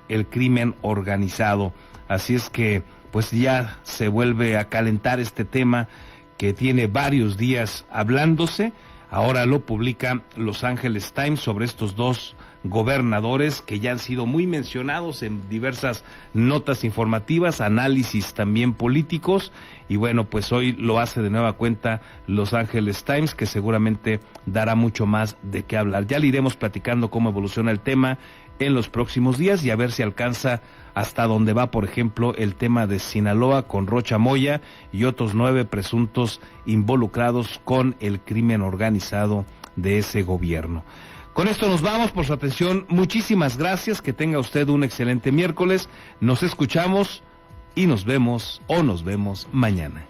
el crimen organizado. Así es que pues ya se vuelve a calentar este tema que tiene varios días hablándose. Ahora lo publica Los Angeles Times sobre estos 2 gobernadores que ya han sido muy mencionados en diversas notas informativas, análisis también políticos, y bueno, pues hoy lo hace de nueva cuenta Los Angeles Times, que seguramente dará mucho más de qué hablar. Ya le iremos platicando cómo evoluciona el tema en los próximos días y a ver si alcanza hasta dónde va, por ejemplo, el tema de Sinaloa con Rocha Moya y otros 9 presuntos involucrados con el crimen organizado de ese gobierno. Con esto nos vamos. Por su atención, muchísimas gracias, que tenga usted un excelente miércoles, nos escuchamos y nos vemos mañana.